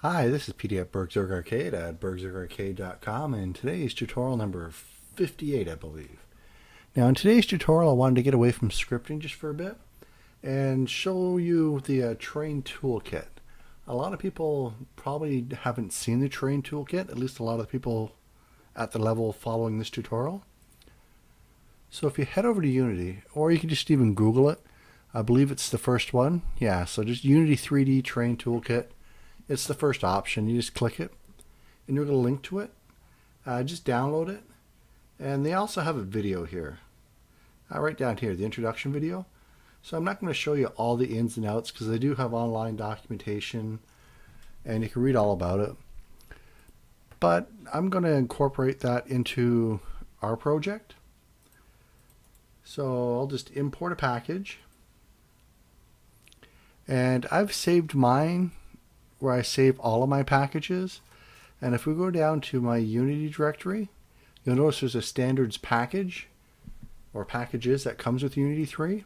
Hi, this is PD at BurgZerg Arcade at BurgZergArcade.com, and today's tutorial number 58, I believe. Now, in today's tutorial, I wanted to get away from scripting just for a bit and show you the Terrain Toolkit. A lot of people probably haven't seen the Terrain Toolkit, at least a lot of the people at the level following this tutorial. So if you head over to Unity, or you can just even Google it, I believe it's the first one. Yeah, so just Unity3d Terrain Toolkit. It's the first option. You just click it, and you're going to link to it. Just download it. And they also have a video here. Right down here, the introduction video. So I'm not going to show you all the ins and outs because they do have online documentation, and you can read all about it. But I'm going to incorporate that into our project. So I'll just import a package. And I've saved mine where I save all of my packages. And if we go down to my Unity directory, you'll notice there's a standards package or packages that comes with Unity 3.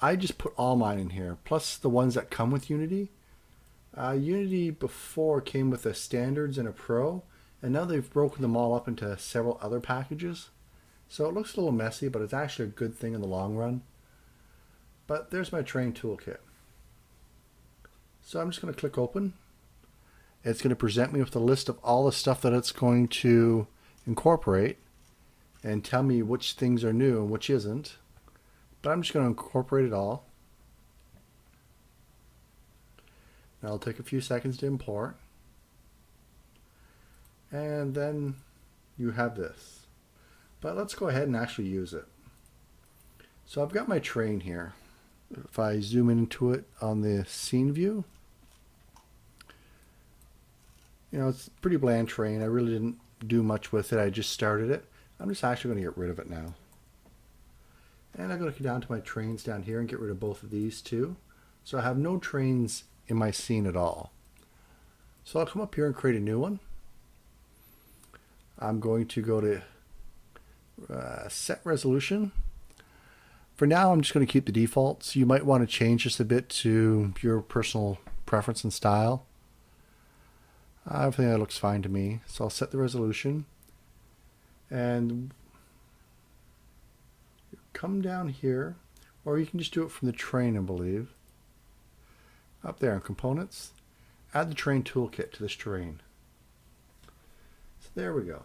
I just put all mine in here, plus the ones that come with Unity. Unity before came with a standards and a pro, and now they've broken them all up into several other packages. So it looks a little messy, but it's actually a good thing in the long run. But there's my Terrain Toolkit. So I'm just going to click open. It's going to present me with a list of all the stuff that it's going to incorporate and tell me which things are new and which isn't. But I'm just going to incorporate it all. Now it'll take a few seconds to import. And then you have this. But let's go ahead and actually use it. So I've got my terrain here. If I zoom into it on the scene view, it's pretty bland terrain. I really didn't do much with it. I just started it. I'm just actually going to get rid of it now. And I'm going to go down to my trains down here and get rid of both of these too. So I have no trains in my scene at all. So I'll come up here and create a new one. I'm going to go to set resolution. For now, I'm just going to keep the defaults. You might want to change this a bit to your personal preference and style. Everything that looks fine to me. So I'll set the resolution. And come down here, or you can just do it from the terrain, I believe. Up there in components, add the Terrain Toolkit to this terrain. So there we go.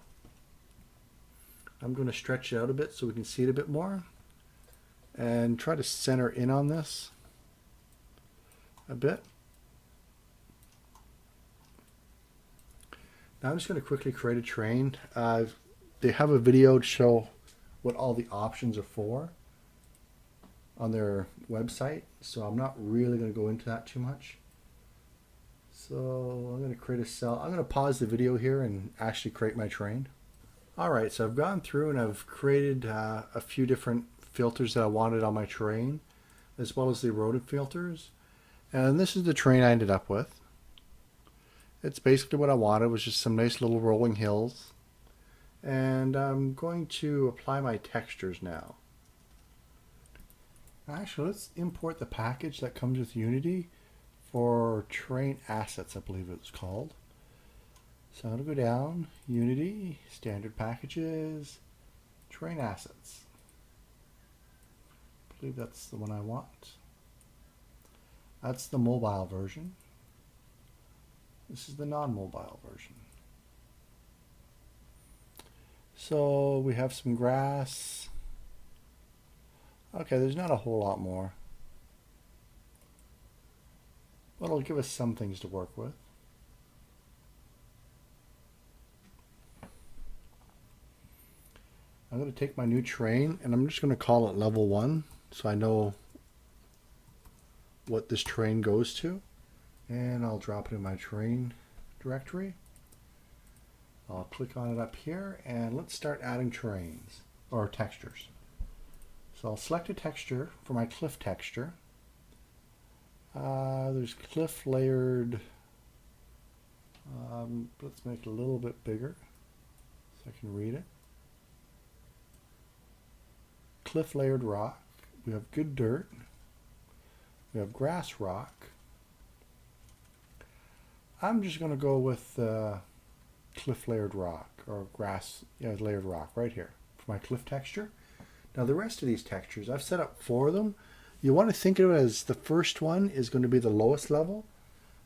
I'm going to stretch it out a bit so we can see it a bit more. And try to center in on this a bit. Now I'm just going to quickly create a terrain. They have a video to show what all the options are for on their website, so I'm not really going to go into that too much. So I'm going to create a cell. I'm going to pause the video here and actually create my terrain. Alright, so I've gone through and I've created a few different filters that I wanted on my terrain, as well as the eroded filters. And this is the terrain I ended up with. It's basically what I wanted, was just some nice little rolling hills. And I'm going to apply my textures now. Actually, let's import the package that comes with Unity for terrain assets, I believe it's called. So I'm going to go down, Unity, standard packages, terrain assets. I believe that's the one I want. That's the mobile version. This is the non-mobile version. So we have some grass. Okay, there's not a whole lot more, but it'll give us some things to work with. I'm going to take my new terrain and I'm just going to call it level 1 so I know what this terrain goes to. And I'll drop it in my terrain directory. I'll click on it up here and let's start adding terrains or textures. So I'll select a texture for my cliff texture. There's cliff layered. Let's make it a little bit bigger so I can read it. Cliff layered rock. We have good dirt. We have grass rock. I'm just going to go with cliff layered rock or grass layered rock right here for my cliff texture. Now the rest of these textures I've set up for them. You want to think of it as the first one is going to be the lowest level,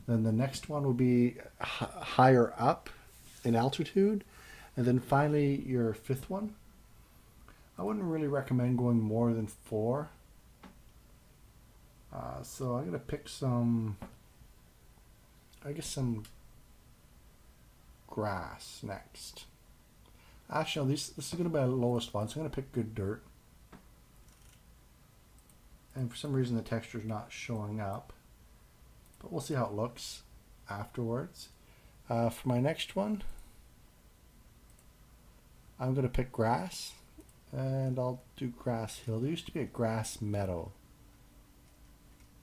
then the next one will be higher up in altitude, and then finally your fifth one. I wouldn't really recommend going more than 4. So I'm going to pick some, I guess some grass next. Actually, no, this is going to be the lowest one, so I'm going to pick good dirt. And for some reason the texture is not showing up, but we'll see how it looks afterwards. For my next one, I'm going to pick grass, and I'll do grass hill. There used to be a grass meadow.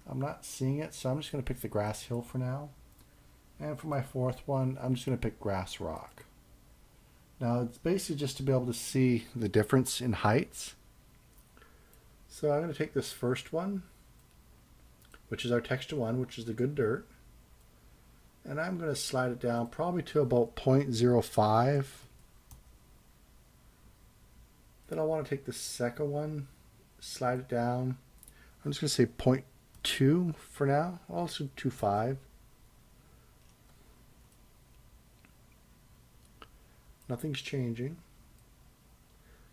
I'm not seeing it, so I'm just going to pick the grass hill for now. And for my fourth one, I'm just going to pick grass rock. Now it's basically just to be able to see the difference in heights. So I'm going to take this first one, which is our texture one, which is the good dirt, and I'm going to slide it down probably to about 0.05. Then I want to take the second one, slide it down. I'm just going to say 0.2 for now. I'll also do 2.5. Nothing's changing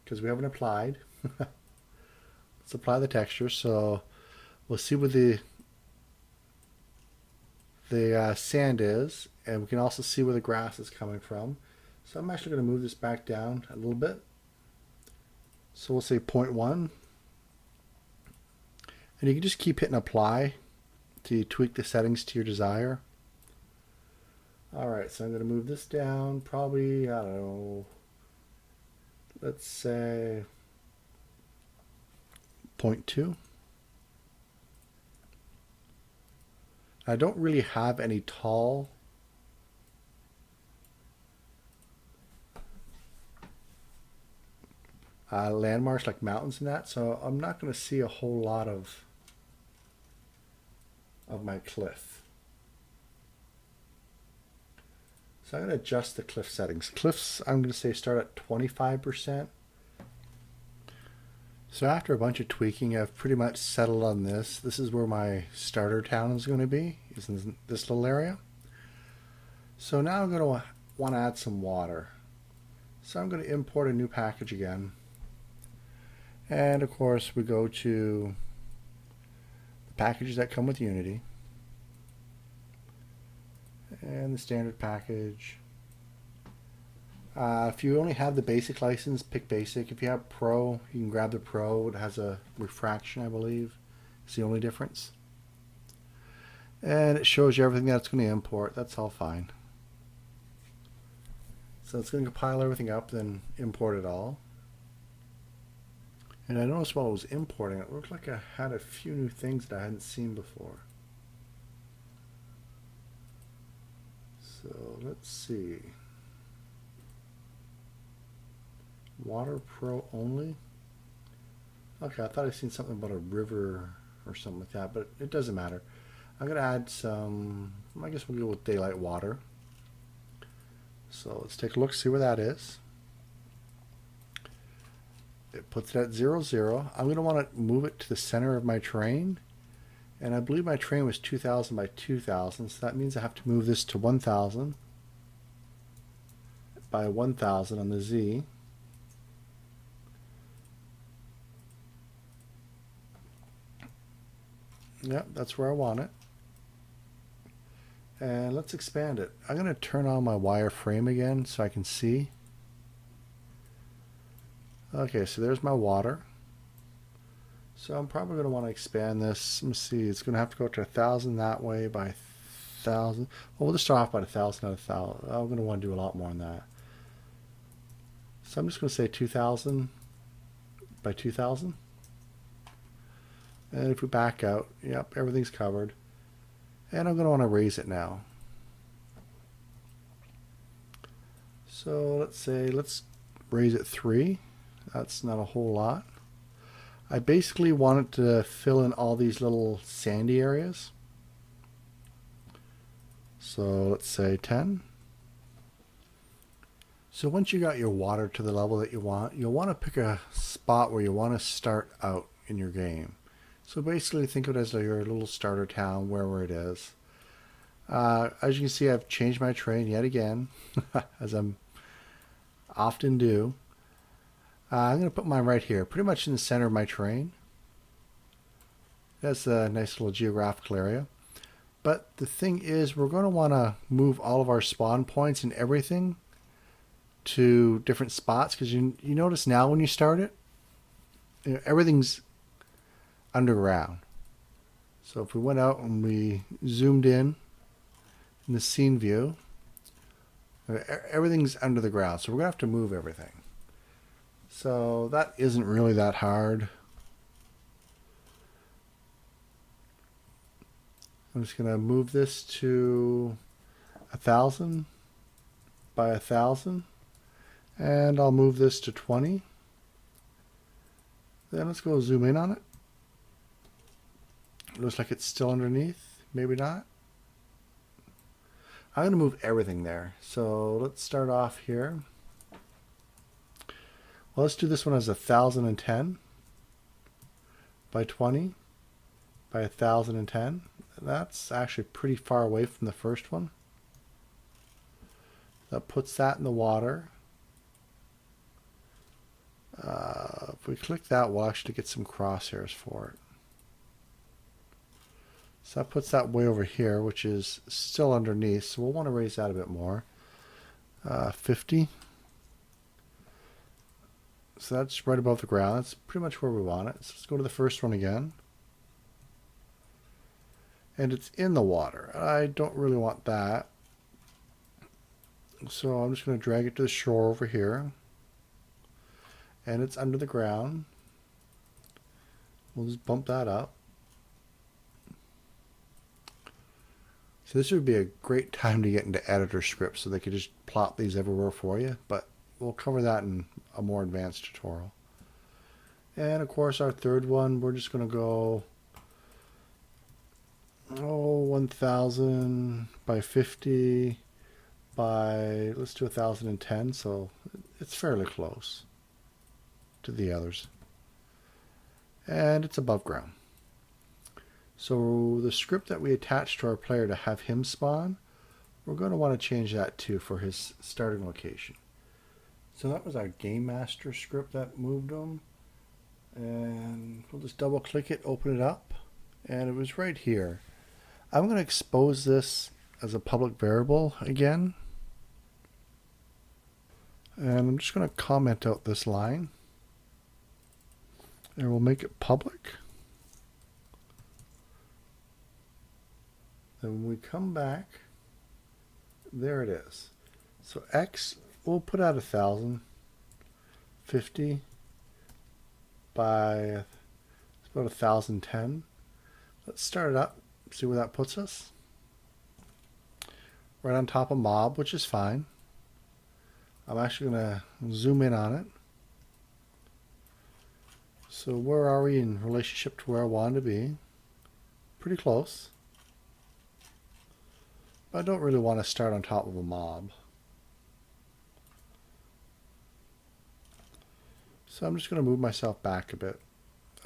because we haven't applied. Let's apply the texture. So we'll see where the sand is, and we can also see where the grass is coming from. So I'm actually going to move this back down a little bit. So we'll say 0.1. And you can just keep hitting apply to tweak the settings to your desire. Alright, so I'm going to move this down probably, I don't know, let's say 0.2. I don't really have any tall landmarks like mountains and that, so I'm not going to see a whole lot of my cliff. So I'm going to adjust the cliff settings. Cliffs, I'm going to say start at 25%. So after a bunch of tweaking, I've pretty much settled on this. This is where my starter town is going to be, is in this little area. So now I'm going to want to add some water. So I'm going to import a new package again. And of course we go to the packages that come with Unity. And the standard package. If you only have the basic license, pick basic. If you have pro, you can grab the pro. It has a refraction, I believe. It's the only difference. And it shows you everything that's going to import. That's all fine. So it's going to compile everything up, then import it all. And I noticed while I was importing, it looked like I had a few new things that I hadn't seen before. So let's see. Water Pro only? Okay, I thought I'd seen something about a river or something like that, but it doesn't matter. I'm going to add some, I guess we'll go with daylight water. So let's take a look, see where that is. It puts it at 0, 0. I'm going to want to move it to the center of my terrain. And I believe my terrain was 2000 by 2000, so that means I have to move this to 1000 by 1000 on the Z. Yep, that's where I want it. And let's expand it. I'm going to turn on my wireframe again so I can see. Okay, so there's my water. So I'm probably going to want to expand this. Let me see, it's going to have to go to 1000 that way by 1000. Well, we'll just start off by 1000 out of 1000. I'm going to want to do a lot more than that. So I'm just going to say 2000 by 2000. And if we back out, yep, everything's covered. And I'm going to want to raise it now. So let's raise it 3. That's not a whole lot. I basically wanted to fill in all these little sandy areas. So let's say 10. So once you got your water to the level that you want, you'll want to pick a spot where you want to start out in your game. So basically think of it as your little starter town, wherever it is. As you can see, I've changed my terrain yet again, as I often do. I'm going to put mine right here, pretty much in the center of my terrain. That's a nice little geographical area. But the thing is, we're going to want to move all of our spawn points and everything to different spots, because you notice now when you start it, everything's underground. So if we went out and we zoomed in the scene view, everything's under the ground. So we're going to have to move everything. So that isn't really that hard. I'm just going to move this to 1,000 by 1,000. And I'll move this to 20. Then let's go zoom in on it. It looks like it's still underneath. Maybe not. I'm going to move everything there. So let's start off here. Well, let's do this one as 1,010 by 20 by 1,010. That's actually pretty far away from the first one. That puts that in the water. If we click that, we'll actually get some crosshairs for it. So that puts that way over here, which is still underneath. So we'll want to raise that a bit more. 50. So that's right above the ground. That's pretty much where we want it. So let's go to the first one again. And it's in the water. I don't really want that. So I'm just going to drag it to the shore over here. And it's under the ground. We'll just bump that up. So this would be a great time to get into editor scripts, so they could just plop these everywhere for you, but we'll cover that in a more advanced tutorial. And of course our third one, we're just going to go 1,000 by 50 by, let's do 1,010, so it's fairly close to the others. And it's above ground. So the script that we attach to our player to have him spawn, we're going to want to change that too for his starting location. So that was our Game Master script that moved him. And we'll just double click it, open it up, and it was right here. I'm going to expose this as a public variable again. And I'm just going to comment out this line. And we'll make it public. Then when we come back, there it is. So X, we'll put out 1,000, 50 by, it's about 1,010. Let's start it up, see where that puts us. Right on top of mob, which is fine. I'm actually going to zoom in on it. So where are we in relationship to where I wanted to be? Pretty close. But I don't really want to start on top of a mob. So I'm just going to move myself back a bit.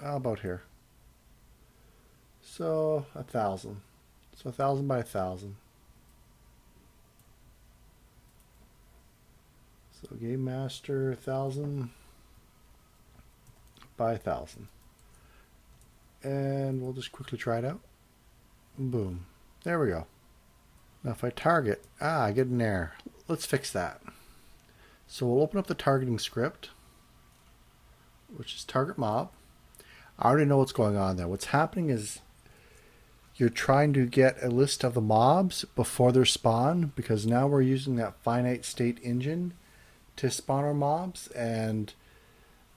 How about here? So 1,000. So 1,000 by 1,000. So Game Master 1,000 by 1,000. And we'll just quickly try it out. Boom. There we go. Now if I target, I get an error. Let's fix that. So we'll open up the targeting script, which is target mob. I already know what's going on there. What's happening is you're trying to get a list of the mobs before they're spawned, because now we're using that finite state engine to spawn our mobs, and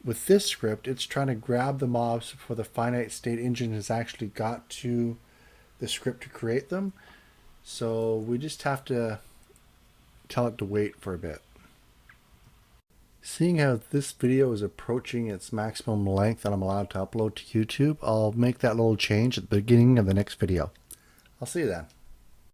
with this script it's trying to grab the mobs before the finite state engine has actually got to the script to create them. So we just have to tell it to wait for a bit. Seeing how this video is approaching its maximum length that I'm allowed to upload to YouTube, I'll make that little change at the beginning of the next video. I'll see you then.